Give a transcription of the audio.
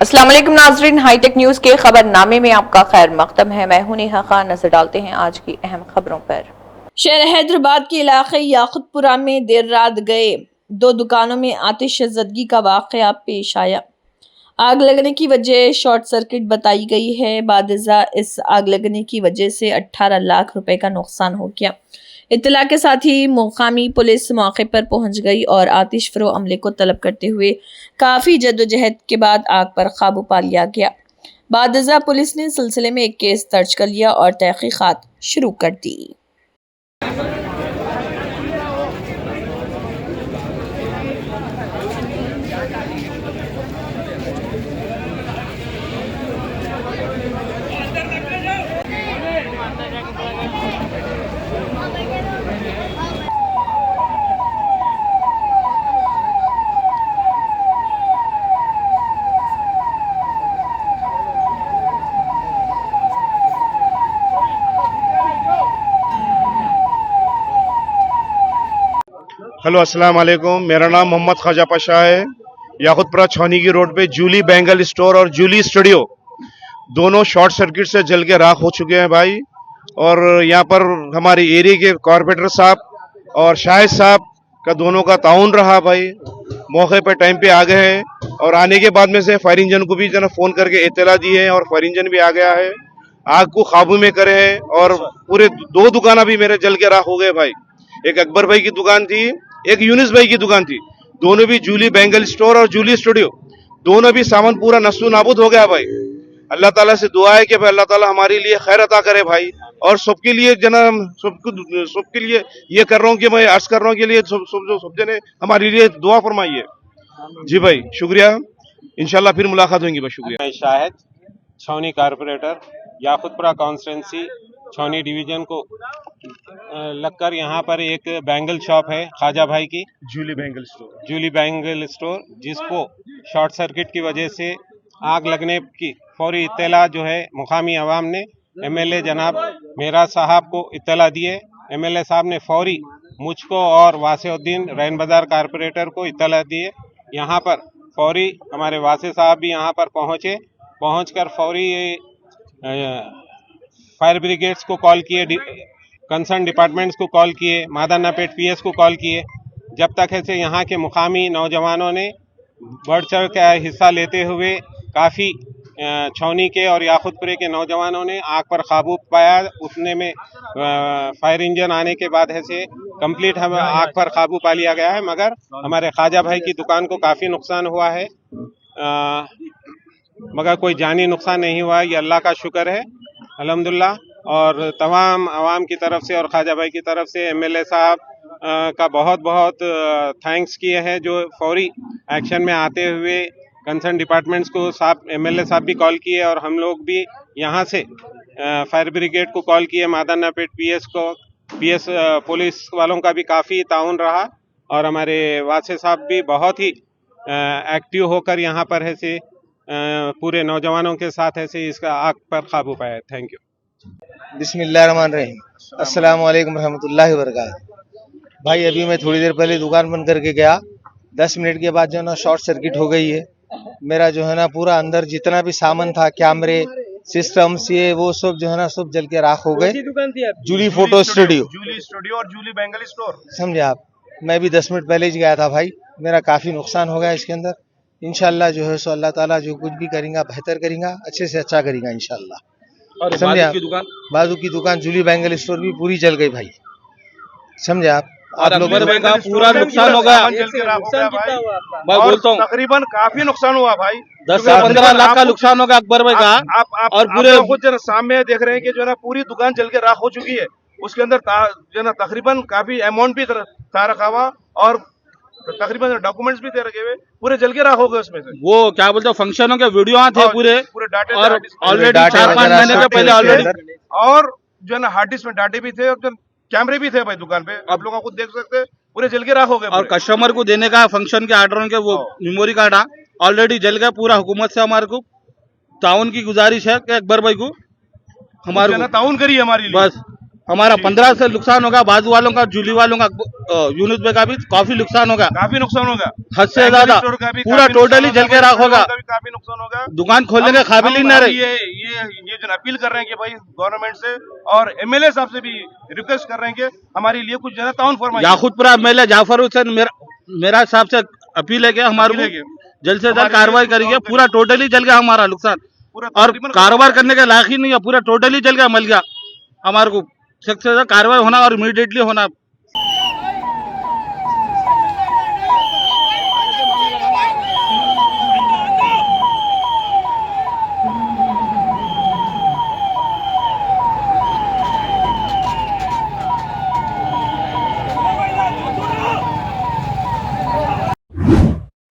अस्सलाम वालेकुम नाजरीन, हाईटेक न्यूज के खबरनामे में आपका खैर मकदम है। मैं हूं नेहा खान। नजर डालते हैं आज की अहम खबरों पर। शहर हैदराबाद के इलाके याकुतपुरा में देर रात गए 2 दुकानों में आतिशज़दगी का वाक़या पेश आया। आग लगने की वजह शॉर्ट सर्किट बताई गई है। बादजा इस आग लगने की वजह से 18 लाख रुपए का नुकसान हो गया। इत्तला के साथ ही मुकामी पुलिस मौके पर पहुंच गई और आतिश फरो अमले को तलब करते हुए काफ़ी जद्दोजहद के बाद आग पर काबू पा लिया गया। बादजा पुलिस ने सिलसिले में एक केस दर्ज कर लिया और तहकीकात शुरू कर दी। हेलो अस्सलाम वालेकुम, मेरा नाम मोहम्मद ख्वाजा पाशा है। याकुतपुरा छौनी की रोड पे जूली बैंगल स्टोर और जूली स्टूडियो दोनों शॉर्ट सर्किट से जल के राख हो चुके हैं भाई। और यहाँ पर हमारे एरिया के कॉर्पोरेटर साहब और शाहिद साहब का दोनों का ताउन रहा भाई। मौके पे टाइम पे आ गए हैं और आने के बाद में से फायर इंजन को भी जना फ़ोन करके इत्तला दी है और फायर इंजन भी आ गया है, आग को काबू में करे हैं। और पूरे 2 दुकाना भी मेरे जल के राख हो गए भाई। एक अकबर भाई की दुकान थी, एक यूनिस भाई की दुकान थी, दोनों भी जूली बैंगल स्टोर और जूली स्टूडियो दोनों भी सामान पूरा नस्तो नाबूद हो गया भाई। अल्लाह ताला से दुआ है कि भाई अल्लाह ताला हमारे लिए खैर अता करे भाई। और सबके लिए जनाब सबके लिए ये कर रहा हूँ कि मैं अर्ज कर रहा हूँ के लिए सब जने हमारे लिए दुआ फरमाइए। जी भाई शुक्रिया, इंशाल्लाह फिर मुलाकात होंगी भाई। शुक्रिया। मैं Shahid, Chhauni corporator, Yakutpura constituency Chhauni division को लगकर यहाँ पर एक बैंगल शॉप है ख्वाजा भाई की, जूली बैंगल स्टोर, जिसको शॉर्ट सर्किट की वजह से आग लगने की फौरी इत्तला जो है मुकामी अवाम ने एमएलए जनाब मेरा साहब को इत्तला दिए। एमएलए साहब ने फौरी मुझको और वासिउद्दीन रैन बाजार कारपोरेटर को इत्तला दिए। यहाँ पर फौरी हमारे वासे साहब भी यहाँ पर पहुँचकर फौरी फायर ब्रिगेड्स को कॉल किए, कंसर्न डिपार्टमेंट्स को कॉल किए, मादानापेट पीएस को कॉल किए। जब तक ऐसे यहाँ के मुकामी नौजवानों ने बढ़ चढ़ कर हिस्सा लेते हुए काफ़ी छौनी के और याकुतपुरे के नौजवानों ने आग पर काबू पाया। उतने में फायर इंजन आने के बाद ऐसे कंप्लीट हम आग पर काबू पा लिया गया है। मगर हमारे ख्वाजा भाई की दुकान को काफ़ी नुकसान हुआ है, मगर कोई जानी नुकसान नहीं हुआ। ये अल्लाह का शुक्र है अल्हम्दुलिल्लाह। और तमाम आवाम की तरफ से और ख्वाजा भाई की तरफ से एमएलए साहब का बहुत बहुत थैंक्स किए हैं, जो फौरी एक्शन में आते हुए कंसर्न डिपार्टमेंट्स को एमएलए साहब भी कॉल किए और हम लोग भी यहाँ से फायर ब्रिगेड को कॉल किए, मादानापेट पीएस पुलिस वालों का भी काफ़ी ताउन रहा। और हमारे वासे साहब भी बहुत ही एक्टिव होकर यहाँ पर ऐसे पूरे नौजवानों के साथ ऐसे इसका आग पर काबू पाया। Thank you. बिस्मिल्लाहिर्रहमानिर्रहीम, अस्सलाम वालेकुम रहमतुल्लाहि व बरकातहू। भाई अभी मैं थोड़ी देर पहले दुकान बंद करके गया, 10 मिनट के बाद जो है ना शॉर्ट सर्किट हो गई है। मेरा जो है ना पूरा अंदर जितना भी सामान था, कैमरे सिस्टम्स, ये वो सब जो है ना सब जल के राख हो गए। जूली फोटो स्टूडियो और जूली बैंगल स्टोर, समझे आप। मैं भी 10 मिनट पहले ही गया था भाई, मेरा काफी नुकसान हो गया इसके अंदर। इंशाल्लाह जो है सो अल्लाह ताला जो कुछ भी करेगा बेहतर करेगा, अच्छे से अच्छा करेगा इंशाल्लाह। और समझे आप। बाजू की दुकान जूली बैंगल स्टोर भी पूरी जल गई भाई, समझे आप। और अकबर भाई का पूरा नुकसान हो गया। मैं बोलता हूँ तकरीबन काफी नुकसान हुआ भाई, 10 से 15 लाख का नुकसान हो गया अकबर भाई का। आप और पूरे खुद जो सामने देख रहे हैं कि जो है पूरी दुकान जल के राख हो चुकी है। उसके अंदर जो है तकरीबन काफी अमाउंट भी था रखा हुआ और तकरीबन डॉक्यूमेंट्स भी थे रखे हुए, पूरे जल के राख हो गए। उसमें से वो क्या बोलते फंक्शनों के वीडियो थे पूरे डाटे, और ऑलरेडी 4-5 महीने के पहले ऑलरेडी, और जो है ना हार्ड डिस्क में डाटे भी थे और जो कैमरे भी थे भाई दुकान पे, आप लोग खुद देख सकते हैं, पूरे जल के राख हो गए। और कस्टमर को देने का फंक्शन के ऑर्डर के वो मेमोरी कार्ड ऑलरेडी जल गया पूरा। हुकूमत से हमारे को ताउन की गुजारिश है कि अकबर भाई को हमारे ताउन करिए हमारी बस हमारा 15 से नुकसान होगा, बाजू वालों का, जूली वालों का, यूनुस भाई का भी काफी नुकसान होगा, काफी नुकसान होगा, हद से ज्यादा पूरा टोटली जल के राख होगा, काफी नुकसान होगा। दुकान खोलने के काबिल ही न रही। ये जो अपील कर रहे हैं कि भाई गवर्नमेंट से और एमएलए साहब से भी रिक्वेस्ट कर रहे हैं कि हमारे लिए कुछ जनता ताउन फरमाइए। याकूतपुरा एमएलए जाफर हुसैन मेरा हिसाब से अपील है कि हमारे को जल्द से जल्द कार्रवाई करिए। पूरा टोटली जल गया हमारा नुकसान, और कारोबार करने के लायक ही नहीं है, पूरा टोटली जल गया, मल गया। हमारे को सख्त से सख्त कार्रवाई होना और इमीडिएटली होना।